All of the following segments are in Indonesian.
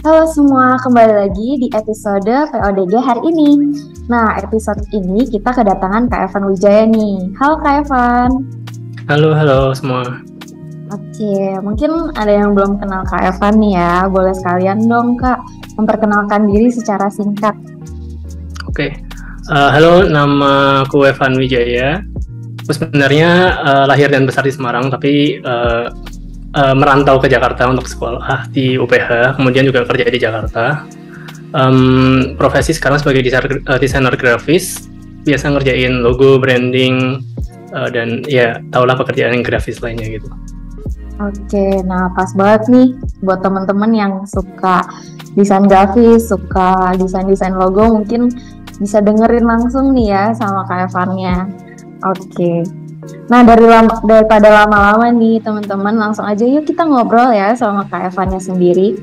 Halo semua, kembali lagi di episode PODG hari ini. Nah, episode ini kita kedatangan Kak Evan Wijaya nih. Halo Kak Evan. Halo semua. Oke, mungkin ada yang belum kenal Kak Evan nih ya. Boleh sekalian dong Kak, memperkenalkan diri secara singkat. Oke. Halo, nama aku Evan Wijaya. Aku sebenarnya lahir dan besar di Semarang, tapi merantau ke Jakarta untuk sekolah di UPH, kemudian juga kerja di Jakarta. Profesi sekarang sebagai desainer grafis, biasa ngerjain logo, branding, dan ya tahulah pekerjaan grafis lainnya gitu. Oke, nah pas banget nih buat teman-teman yang suka desain grafis, suka desain logo, mungkin bisa dengerin langsung nih ya sama Kak Evan-nya. Oke. Nah, daripada lama-lama nih teman-teman, langsung aja yuk kita ngobrol ya sama Kak Evan-nya sendiri.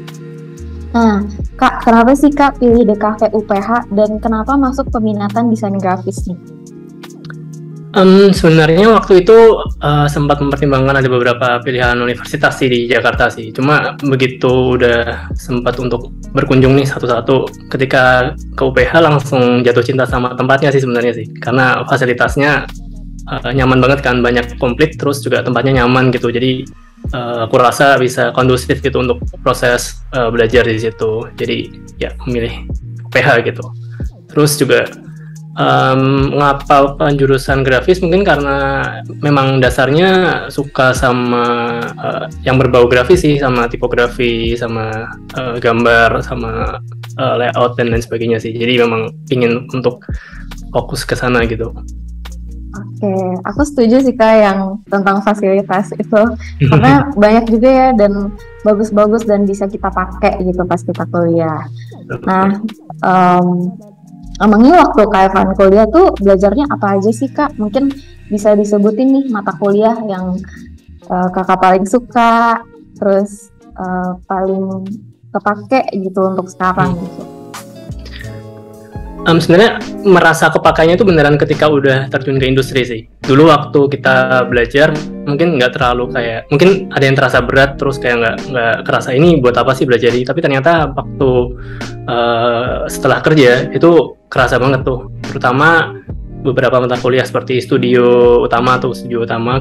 Nah, Kak, kenapa sih Kak pilih DKV UPH dan kenapa masuk peminatan desain grafis nih? Sebenarnya waktu itu sempat mempertimbangkan ada beberapa pilihan universitas sih di Jakarta sih. Cuma begitu udah sempat untuk berkunjung nih satu-satu, ketika ke UPH langsung jatuh cinta sama tempatnya sih sebenarnya sih. Karena fasilitasnya nyaman banget kan, banyak komplit, terus juga tempatnya nyaman gitu. Jadi aku rasa bisa kondusif gitu untuk proses belajar di situ. Jadi ya memilih UPH gitu. Terus juga ngapa penjurusan grafis, mungkin karena memang dasarnya suka sama yang berbau grafis sih, sama tipografi, sama gambar, sama layout dan lain sebagainya sih. Jadi memang ingin untuk fokus ke sana gitu. Oke, aku setuju sih Kak yang tentang fasilitas itu, karena banyak juga ya dan bagus-bagus dan bisa kita pakai gitu pas kita kuliah. Nah, emangnya waktu Kak Evan kuliah tuh belajarnya apa aja sih Kak? Mungkin bisa disebutin nih mata kuliah yang Kakak paling suka, terus paling kepake gitu untuk sekarang gitu. Sebenarnya merasa kepakainya itu beneran ketika udah terjun ke industri sih. Dulu waktu kita belajar mungkin nggak terlalu kayak, mungkin ada yang terasa berat terus kayak nggak kerasa ini buat apa sih belajar ini. Tapi ternyata waktu setelah kerja itu kerasa banget tuh. Terutama beberapa mata kuliah seperti studio utama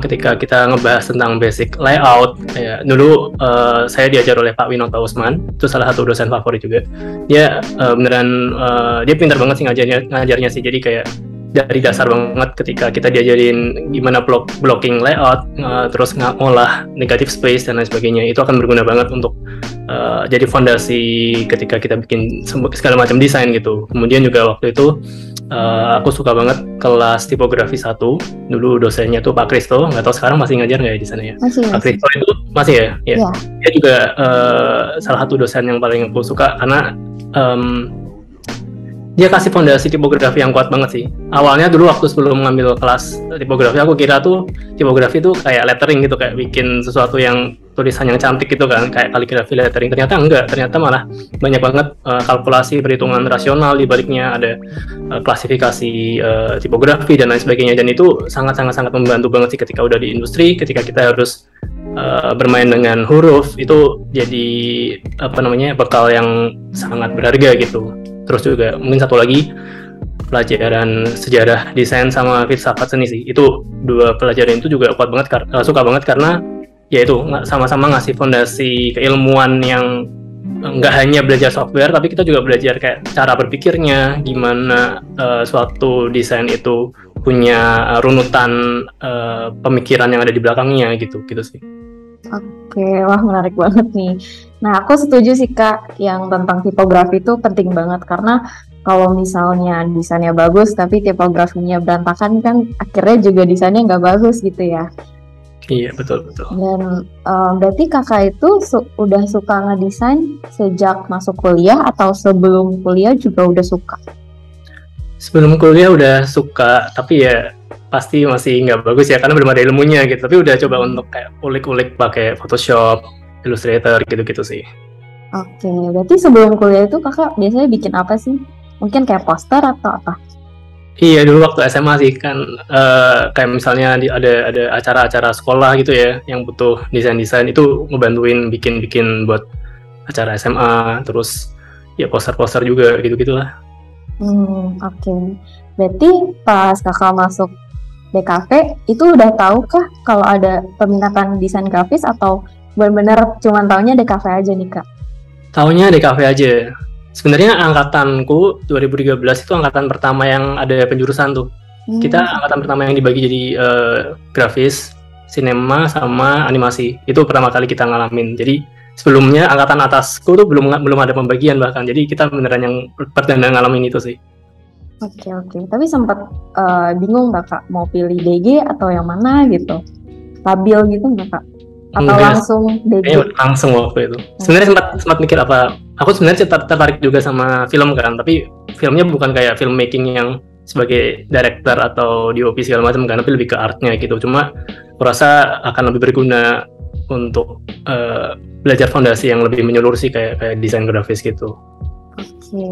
ketika kita ngebahas tentang basic layout. Ya, dulu saya diajar oleh Pak Winota Usman, itu salah satu dosen favorit juga. Dia beneran dia pintar banget sih ngajarnya sih. Jadi kayak dari dasar banget ketika kita diajarin gimana blocking layout, terus ngolah negative space dan lain sebagainya. Itu akan berguna banget untuk jadi fondasi ketika kita bikin segala macam desain gitu. Kemudian juga waktu itu aku suka banget kelas tipografi 1. Dulu dosennya tuh Pak Kristo, nggak tahu sekarang masih ngajar nggak ya di sana ya? Masih. Pak Kristo itu masih ya? Ya. Dia juga salah satu dosen yang paling aku suka karena dia kasih fondasi tipografi yang kuat banget sih. Awalnya dulu waktu sebelum ngambil kelas tipografi, aku kira tuh tipografi tuh kayak lettering gitu, kayak bikin sesuatu yang tulisan yang cantik gitu kan, kayak kaligrafi lettering. Ternyata enggak, ternyata malah banyak banget kalkulasi, perhitungan rasional di baliknya, ada klasifikasi tipografi dan lain sebagainya. Dan itu sangat membantu banget sih ketika udah di industri, ketika kita harus bermain dengan huruf, itu jadi bekal yang sangat berharga gitu. Terus juga mungkin satu lagi pelajaran sejarah desain sama filsafat seni sih. Itu dua pelajaran itu juga kuat banget, suka banget karena ya itu sama-sama ngasih fondasi keilmuan yang nggak hanya belajar software, tapi kita juga belajar kayak cara berpikirnya, gimana suatu desain itu punya runutan pemikiran yang ada di belakangnya gitu sih. Oke, wah menarik banget nih. Nah, aku setuju sih Kak, yang tentang tipografi itu penting banget karena kalau misalnya desainnya bagus tapi tipografinya berantakan kan akhirnya juga desainnya nggak bagus gitu ya. Iya, betul. Dan berarti Kakak itu udah suka ngedesain sejak masuk kuliah atau sebelum kuliah juga udah suka? Sebelum kuliah udah suka, tapi ya pasti masih nggak bagus ya karena belum ada ilmunya gitu. Tapi udah coba untuk kayak ulik-ulik pakai Photoshop, Illustrator gitu sih. Oke, berarti sebelum kuliah itu Kakak biasanya bikin apa sih? Mungkin kayak poster atau apa? Iya, dulu waktu SMA sih kan kayak misalnya ada acara-acara sekolah gitu ya yang butuh desain-desain, itu ngebantuin bikin buat acara SMA, terus ya poster-poster juga gitu-gitulah. Oke. Berarti pas kakak masuk DKV itu udah tahu kah kalau ada peminatan desain grafis atau benar-benar cuman taunya DKV aja nih kak? Taunya DKV aja. Sebenarnya angkatanku 2013 itu angkatan pertama yang ada penjurusan tuh. Kita angkatan pertama yang dibagi jadi grafis, sinema sama animasi. Itu pertama kali kita ngalamin. Jadi sebelumnya angkatan atasku tuh belum ada pembagian bahkan. Jadi kita beneran yang perdana ngalamin itu sih. Oke. Tapi sempat bingung nggak kak mau pilih DG atau yang mana gitu? Labil gitu nggak kak? Atau Enggak, langsung DG? langsung waktu itu. Sebenarnya sempat mikir apa. Aku sebenarnya tertarik juga sama film kan, tapi filmnya bukan kayak filmmaking yang sebagai director atau DOP segala macam kan, tapi lebih ke artnya gitu. Cuma aku rasa akan lebih berguna untuk belajar fondasi yang lebih menyeluruh sih kayak desain grafis gitu. Oke.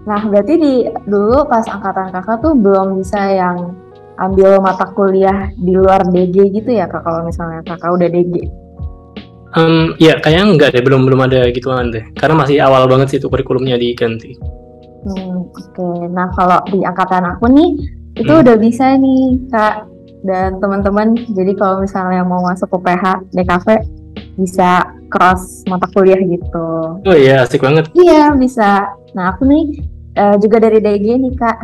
Nah, berarti dulu pas angkatan kakak tuh belum bisa yang ambil mata kuliah di luar DG gitu ya kak, kalau misalnya kakak udah DG? Ya kayaknya enggak deh, belum ada gituan deh, karena masih awal banget sih itu kurikulumnya diganti. Oke. Nah, kalau di angkatan aku nih itu udah bisa nih kak dan teman-teman. Jadi kalau misalnya mau masuk UPH DKV bisa cross mata kuliah gitu. Oh iya, asik banget. Iya, bisa. Nah, aku nih juga dari DG nih kak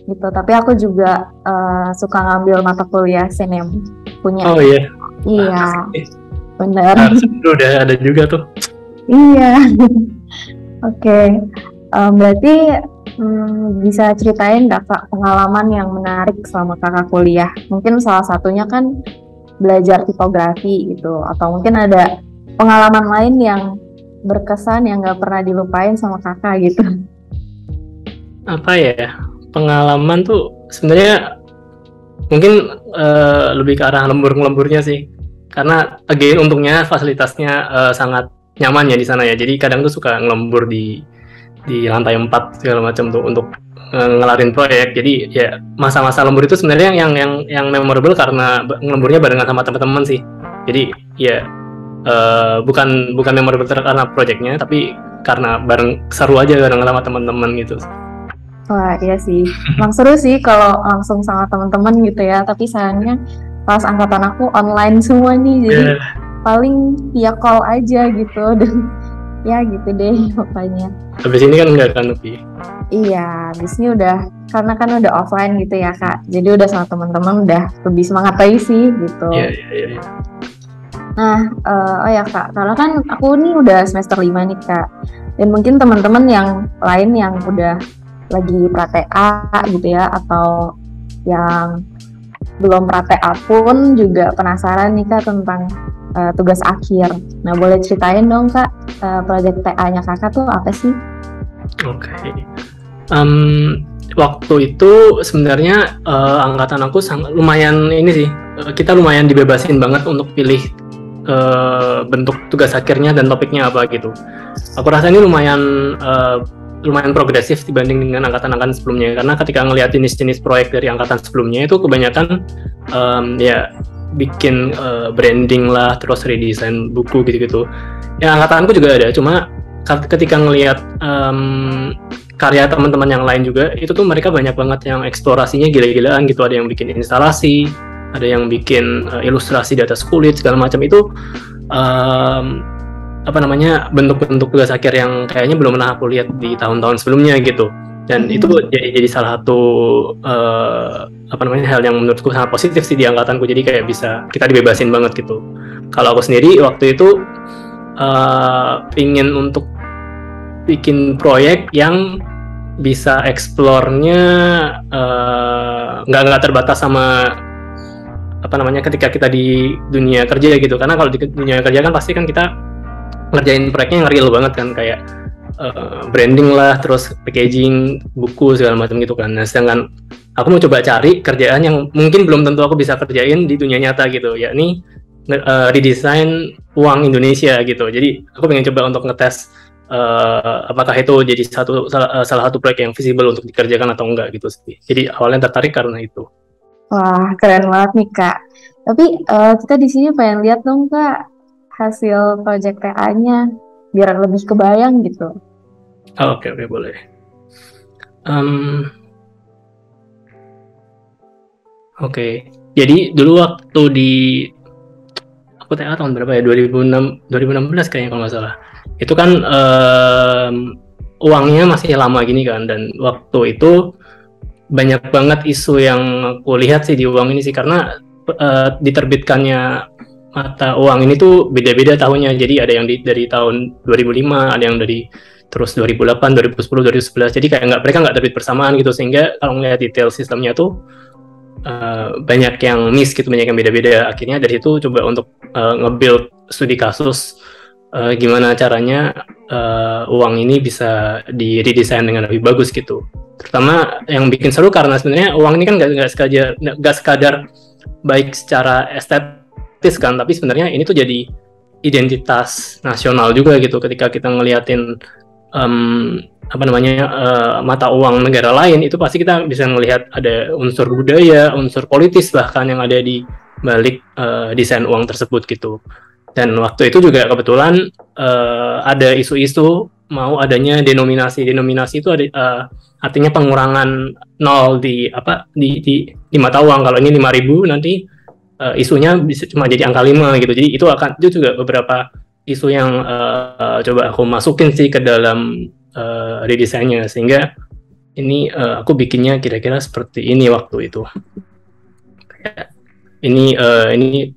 gitu, tapi aku juga suka ngambil mata kuliah SNM punya. Oh iya. Iya, bener. Udah ada juga tuh. Iya. Oke. Berarti bisa ceritain nggak kak pengalaman yang menarik selama kakak kuliah? Mungkin salah satunya kan belajar tipografi gitu, atau mungkin ada pengalaman lain yang berkesan yang nggak pernah dilupain sama kakak gitu. Apa ya, pengalaman tuh sebenarnya mungkin lebih ke arah lembur-lemburnya sih, karena again untungnya fasilitasnya sangat nyaman ya di sana ya, jadi kadang tuh suka ngelembur di lantai 4 segala macam tuh untuk ngelarin proyek. Jadi ya masa-masa lembur itu sebenarnya yang memorable karena ngelemburnya barengan sama teman-teman sih. Jadi ya bukan memorable karena proyeknya, tapi karena bareng seru aja bareng sama teman-teman gitu. Wah iya sih, emang seru sih kalau langsung sama teman-teman gitu ya. Tapi sayangnya pas angkatan aku online semua nih, jadi paling via call aja gitu dan ya gitu deh pokoknya. Habis ini kan enggak kan lebih. Iya, habis ini udah, karena kan udah offline gitu ya kak, jadi udah sama teman-teman udah lebih semangat lagi sih gitu. Iya. Nah, oh ya kak, karena kan aku nih udah semester 5 nih kak, dan mungkin teman-teman yang lain yang udah lagi pra-TA gitu ya, atau yang belum pra-TA pun juga penasaran nih kak tentang tugas akhir. Nah, boleh ceritain dong kak, proyek TA-nya kakak tuh apa sih? Oke. Waktu itu sebenarnya angkatan aku lumayan ini sih, kita lumayan dibebasin banget untuk pilih bentuk tugas akhirnya dan topiknya apa gitu. Aku rasa ini lumayan progresif dibanding dengan angkatan-angkatan sebelumnya, karena ketika ngelihat jenis-jenis proyek dari angkatan sebelumnya itu kebanyakan ya bikin branding lah, terus redesign buku gitu-gitu. Ya angkatanku juga ada, cuma ketika ngelihat karya teman-teman yang lain juga, itu tuh mereka banyak banget yang eksplorasinya gila-gilaan gitu. Ada yang bikin instalasi, ada yang bikin ilustrasi di atas kulit segala macam. Itu bentuk-bentuk tugas akhir yang kayaknya belum pernah aku lihat di tahun-tahun sebelumnya gitu. Dan itu jadi salah satu hal yang menurutku sangat positif sih di angkatanku. Jadi kayak bisa kita dibebasin banget gitu. Kalau aku sendiri waktu itu pingin untuk bikin proyek yang bisa eksplornya nggak terbatas sama ketika kita di dunia kerja gitu. Karena kalau di dunia kerja kan pasti kan kita ngerjain proyeknya yang real banget kan, kayak branding lah, terus packaging buku segala macam gitu kan. Nah, sedangkan aku mau coba cari kerjaan yang mungkin belum tentu aku bisa kerjain di dunia nyata gitu, yakni redesign uang Indonesia gitu. Jadi aku pengen coba untuk ngetes apakah itu jadi salah satu proyek yang visible untuk dikerjakan atau enggak gitu sih. Jadi awalnya tertarik karena itu. Wah, keren banget nih kak. Tapi kita di sini pengen lihat dong kak hasil proyek TA-nya. biar lebih kebayang gitu. Oke, boleh. Oke. Jadi dulu waktu aku tahun berapa ya, 2016 kayaknya kalau nggak salah. Itu kan uangnya masih lama gini kan, dan waktu itu banyak banget isu yang aku lihat sih di uang ini sih, karena diterbitkannya mata uang ini tuh beda-beda tahunnya. Jadi ada yang dari tahun 2005, ada yang dari terus 2008, 2010, 2011. Jadi kayak mereka nggak terbit bersamaan gitu, sehingga kalau ngelihat detail sistemnya tuh banyak yang miss gitu, banyak yang beda-beda. Akhirnya dari itu coba untuk nge-build studi kasus gimana caranya uang ini bisa di-redesign dengan lebih bagus gitu. Terutama yang bikin seru karena sebenarnya uang ini kan nggak sekadar baik secara estetis kan, tapi sebenarnya ini tuh jadi identitas nasional juga gitu. Ketika kita ngeliatin mata uang negara lain, itu pasti kita bisa melihat ada unsur budaya, unsur politis bahkan yang ada di balik desain uang tersebut gitu. Dan waktu itu juga kebetulan ada isu-isu mau adanya denominasi itu ada artinya pengurangan nol di mata uang. Kalau ini 5.000 nanti isunya bisa cuma jadi angka 5 gitu. Jadi itu juga beberapa isu yang coba aku masukin sih ke dalam redesainnya, sehingga ini aku bikinnya kira-kira seperti ini waktu itu. Ini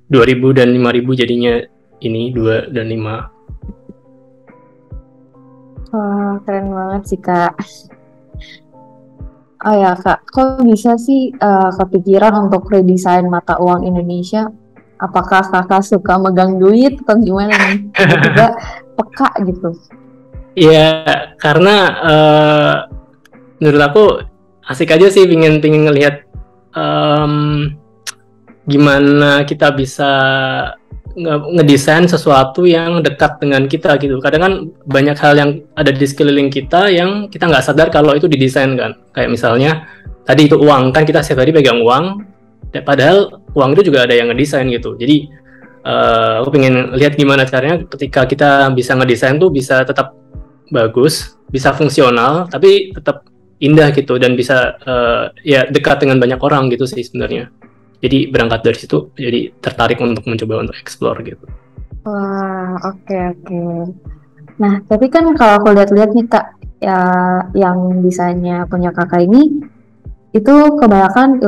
2.000 dan 5.000 jadinya ini 2 dan 5. Wah, keren banget sih Kak. Oh ya Kak, kok bisa sih kepikiran untuk redesign mata uang Indonesia? Apakah Kakak suka megang duit atau gimana nih? Tiba-tiba peka gitu. Iya, karena menurut aku asik aja sih, pingin ngelihat gimana kita bisa ngedesain sesuatu yang dekat dengan kita gitu. Kadang kan banyak hal yang ada di sekeliling kita yang kita nggak sadar kalau itu didesain kan. Kayak misalnya tadi itu uang, kan kita setiap hari pegang uang, padahal uang itu juga ada yang ngedesain gitu. Jadi aku pengen lihat gimana caranya ketika kita bisa ngedesain tuh bisa tetap bagus, bisa fungsional, tapi tetap indah gitu, dan bisa ya dekat dengan banyak orang gitu sih sebenarnya. Jadi berangkat dari situ, jadi tertarik untuk mencoba untuk explore gitu. Wah, oke. Nah, tapi kan kalau aku lihat-lihat nih Kak, ya yang desainnya punya Kakak ini, itu kebanyakan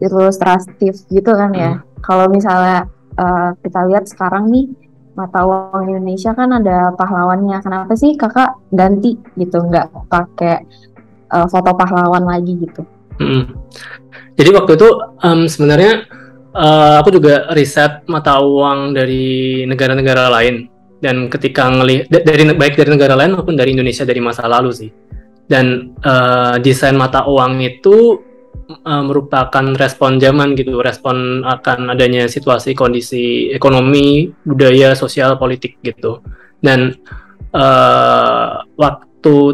ilustratif gitu kan ya. Kalau misalnya kita lihat sekarang nih, mata uang Indonesia kan ada pahlawannya. Kenapa sih Kakak ganti gitu, nggak pakai foto pahlawan lagi gitu? Jadi waktu itu sebenarnya aku juga riset mata uang dari negara-negara lain, dan ketika baik dari negara lain maupun dari Indonesia dari masa lalu sih. Dan desain mata uang itu merupakan respon zaman gitu, respon akan adanya situasi kondisi ekonomi, budaya, sosial, politik gitu. Dan waktu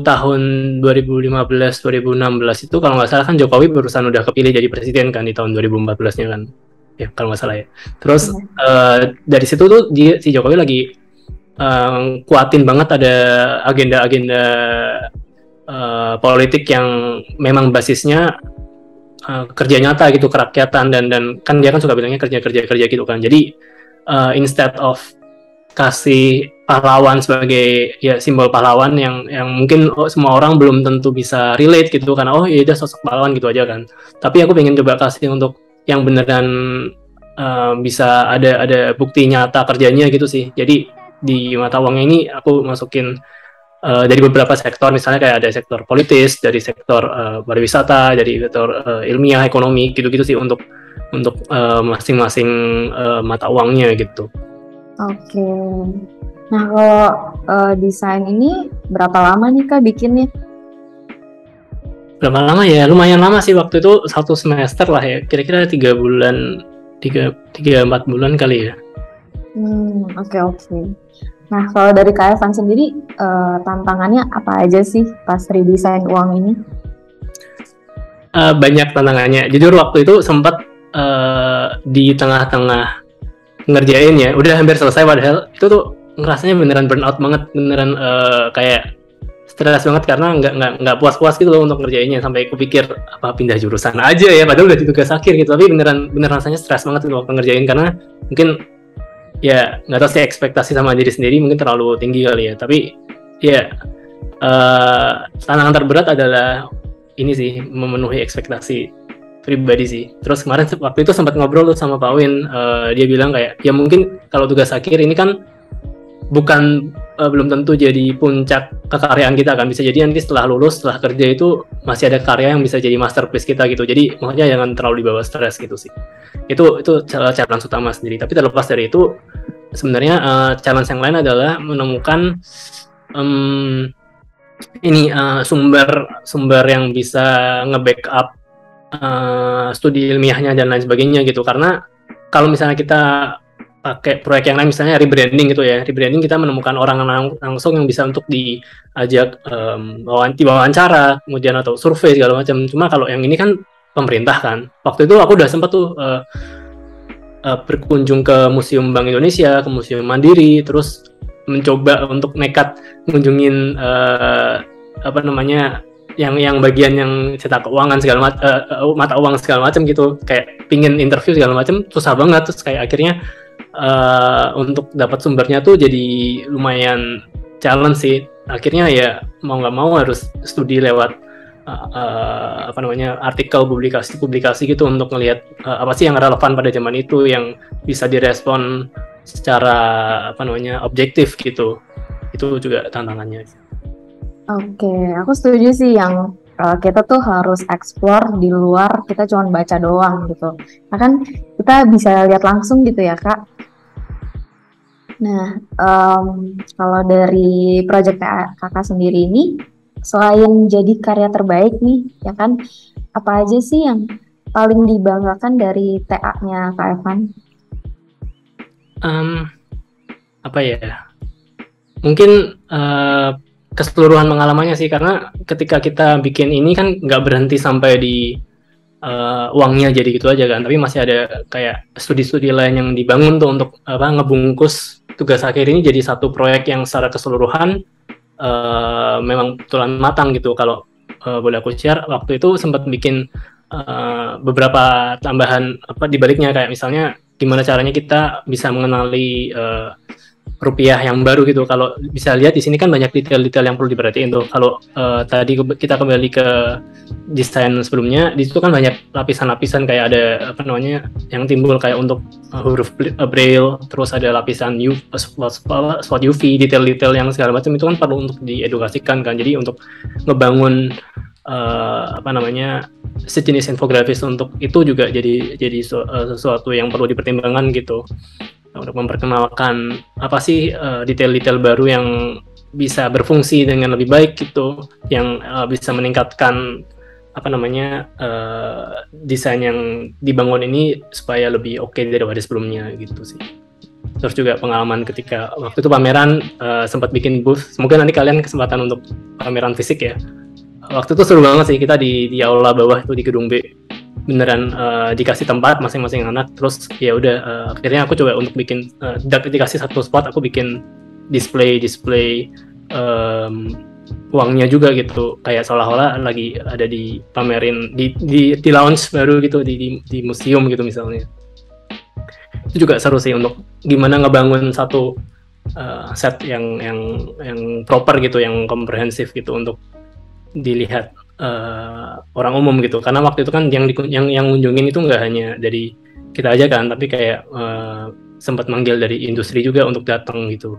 tahun 2015-2016 itu kalau nggak salah kan Jokowi barusan udah kepilih jadi presiden kan di tahun 2014-nya kan, ya kalau nggak salah ya. Terus dari situ tuh si Jokowi lagi kuatin banget ada agenda-agenda politik yang memang basisnya kerja nyata gitu, kerakyatan, dan kan dia kan suka bilangnya kerja gitu kan. Jadi instead of kasih pahlawan sebagai ya simbol pahlawan yang mungkin semua orang belum tentu bisa relate gitu, karena oh ya udah sosok pahlawan gitu aja kan. Tapi aku pengen coba kasih untuk yang beneran bisa ada bukti nyata kerjanya gitu sih. Jadi di mata uang ini aku masukin dari beberapa sektor, misalnya kayak ada sektor politis, dari sektor pariwisata, dari sektor ilmiah, ekonomi gitu-gitu sih untuk masing-masing mata uangnya gitu. Oke. Nah, kalau desain ini berapa lama nih Kak bikinnya? Berapa lama ya? Lumayan lama sih, waktu itu 1 semester lah ya. Kira-kira 3 bulan, 3-4 bulan kali ya. Oke. Nah, kalau dari Kak Evan sendiri, tantangannya apa aja sih pas redesign uang ini? Banyak tantangannya. Jujur waktu itu sempat di tengah-tengah ngerjain ya, udah hampir selesai padahal itu tuh ngerasanya beneran burnout banget, beneran kayak stres banget karena nggak puas-puas gitu loh untuk ngerjainnya, sampai kupikir apa pindah jurusan aja ya, padahal udah di tugas akhir gitu, tapi beneran rasanya stres banget gitu waktu ngerjain, karena mungkin ya nggak tahu sih ekspektasi sama diri sendiri mungkin terlalu tinggi kali ya, tapi ya tantangan terberat adalah ini sih, memenuhi ekspektasi pribadi sih. Terus kemarin waktu itu sempat ngobrol tuh sama Pak Win, dia bilang kayak ya mungkin kalau tugas akhir ini kan bukan belum tentu jadi puncak kekaryaan kita kan, bisa jadi nanti setelah lulus, setelah kerja itu masih ada karya yang bisa jadi masterpiece kita gitu. Jadi maksudnya jangan terlalu dibawa stres gitu sih. Itu challenge utama sendiri. Tapi terlepas dari itu, sebenarnya challenge yang lain adalah menemukan sumber yang bisa nge-backup studi ilmiahnya dan lain sebagainya gitu. Karena kalau misalnya kita pakai proyek yang lain, misalnya rebranding gitu ya, rebranding kita menemukan orang langsung yang bisa untuk diajak diwawancara, kemudian atau survei segala macam. Cuma kalau yang ini kan pemerintah kan, waktu itu aku udah sempat tuh berkunjung ke Museum Bank Indonesia, ke Museum Mandiri, terus mencoba untuk nekat mengunjungin yang bagian yang cetak keuangan segala mata uang segala macam gitu, kayak pingin interview segala macam, susah banget. Terus kayak akhirnya untuk dapat sumbernya tuh jadi lumayan challenge sih. Akhirnya ya mau nggak mau harus studi lewat artikel, publikasi gitu untuk ngelihat apa sih yang relevan pada zaman itu, yang bisa direspon secara objektif gitu. Itu juga tantangannya. Oke, aku setuju sih yang kita tuh harus explore di luar, kita cuma baca doang gitu. Nah kan kita bisa lihat langsung gitu ya Kak. Nah, kalau dari proyek kakak sendiri ini, selain jadi karya terbaik nih, ya kan, apa aja sih yang paling dibanggakan dari TA-nya Kak Evan? Mungkin keseluruhan pengalamannya sih, karena ketika kita bikin ini kan nggak berhenti sampai di uangnya jadi gitu aja kan, tapi masih ada kayak studi-studi lain yang dibangun tuh untuk ngebungkus tugas akhir ini jadi satu proyek yang secara keseluruhan memang betulan matang gitu. Kalau boleh aku share, waktu itu sempat bikin beberapa tambahan di baliknya, kayak misalnya gimana caranya kita bisa mengenali rupiah yang baru gitu. Kalau bisa lihat di sini kan banyak detail-detail yang perlu diperhatiin tuh. Kalau tadi kita kembali ke desain sebelumnya, di situ kan banyak lapisan-lapisan, kayak ada yang timbul kayak untuk huruf braille, terus ada lapisan spot UV, detail-detail yang segala macam itu kan perlu untuk diedukasikan kan. Jadi untuk ngebangun sejenis infografis untuk itu juga jadi sesuatu yang perlu dipertimbangkan gitu, untuk memperkenalkan apa sih detail-detail baru yang bisa berfungsi dengan lebih baik gitu, yang bisa meningkatkan desain yang dibangun ini supaya lebih oke daripada sebelumnya gitu sih. Terus juga pengalaman ketika waktu itu pameran, sempat bikin booth, semoga nanti kalian kesempatan untuk pameran fisik ya. Waktu itu seru banget sih, kita di aula bawah itu di gedung B, beneran dikasih tempat masing-masing anak, terus ya udah akhirnya aku coba untuk bikin dikasih satu spot, aku bikin display uangnya juga gitu, kayak seolah-olah lagi ada di pamerin di lounge baru gitu di museum gitu misalnya. Itu juga seru sih untuk gimana ngebangun satu set yang proper gitu, yang komprehensif gitu untuk dilihat orang umum gitu. Karena waktu itu kan yang ngunjungin itu nggak hanya dari kita aja kan, tapi kayak sempat manggil dari industri juga untuk datang gitu.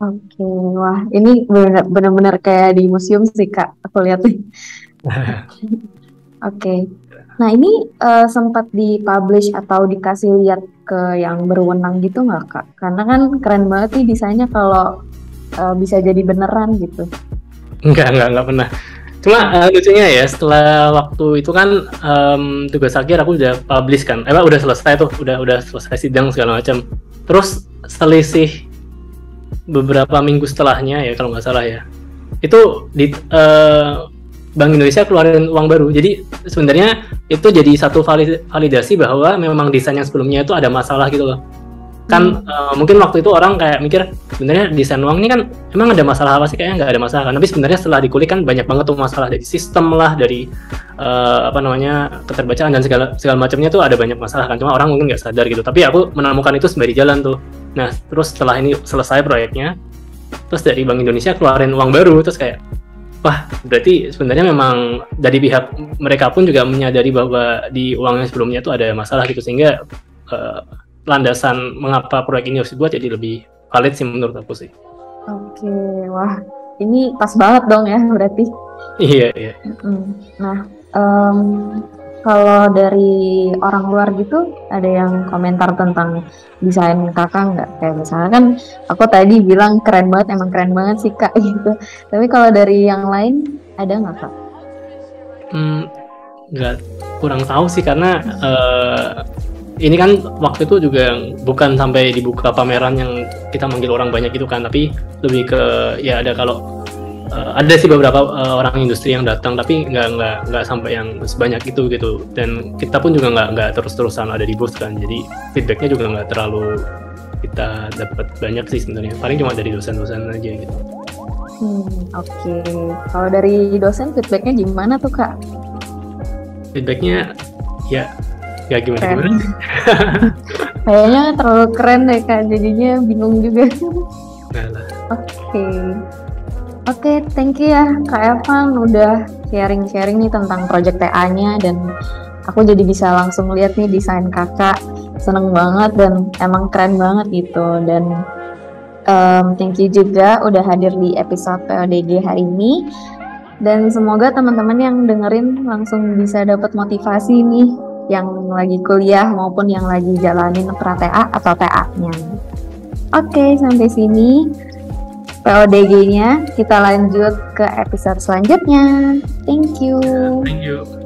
Oke, wah ini benar-benar kayak di museum sih Kak, aku lihat nih. Oke, nah ini sempat dipublish atau dikasih lihat ke yang berwenang gitu nggak Kak? Karena kan keren banget nih desainnya kalau bisa jadi beneran gitu. Enggak pernah. Cuma lucunya ya, setelah waktu itu kan tugas akhir aku udah publish kan, udah selesai tuh, udah selesai sidang segala macam. Terus selisih beberapa minggu setelahnya ya kalau nggak salah ya, itu di Bank Indonesia keluarin uang baru. Jadi sebenarnya itu jadi satu validasi bahwa memang desain yang sebelumnya itu ada masalah gitu loh. Kan mungkin waktu itu orang kayak mikir sebenarnya desain uang ini kan emang ada masalah apa sih, kayaknya nggak ada masalah kan, tapi sebenarnya setelah dikulik kan banyak banget tuh masalah dari sistem lah, dari keterbacaan dan segala macamnya tuh ada banyak masalah kan, cuma orang mungkin nggak sadar gitu. Tapi aku menemukan itu sembari jalan tuh. Nah terus setelah ini selesai proyeknya, terus dari Bank Indonesia keluarin uang baru, terus kayak wah, berarti sebenarnya memang dari pihak mereka pun juga menyadari bahwa di uang yang sebelumnya itu ada masalah gitu, sehingga landasan mengapa proyek ini harus dibuat jadi lebih valid sih menurut aku sih. Oke, wah ini pas banget dong ya berarti. Iya. Nah, kalau dari orang luar gitu ada yang komentar tentang desain kakak nggak? Kayak misalnya kan aku tadi bilang keren banget, emang keren banget sih kak gitu. Tapi kalau dari yang lain ada nggak kak? Nggak, kurang tahu sih karena ini kan waktu itu juga bukan sampai dibuka pameran yang kita manggil orang banyak itu kan, tapi lebih ke ya ada ada sih beberapa orang industri yang datang, tapi nggak sampai yang sebanyak itu gitu. Dan kita pun juga nggak terus-terusan ada di booth kan, jadi feedbacknya juga nggak terlalu kita dapat banyak sih sebenarnya. Paling cuma dari dosen-dosen aja gitu. Oke. Kalau dari dosen feedbacknya gimana tuh kak? Feedbacknya ya gimana? Kayaknya terlalu keren deh kak, jadinya bingung juga. Oke, thank you ya Kak Evan udah sharing-sharing nih tentang project TA-nya, dan aku jadi bisa langsung lihat nih desain kakak, seneng banget dan emang keren banget gitu. Dan thank you juga udah hadir di episode PODG hari ini, dan semoga teman-teman yang dengerin langsung bisa dapat motivasi nih yang lagi kuliah maupun yang lagi jalanin pra-TA atau TA-nya. Oke, sampai sini PODG-nya, kita lanjut ke episode selanjutnya. Thank you. Thank you.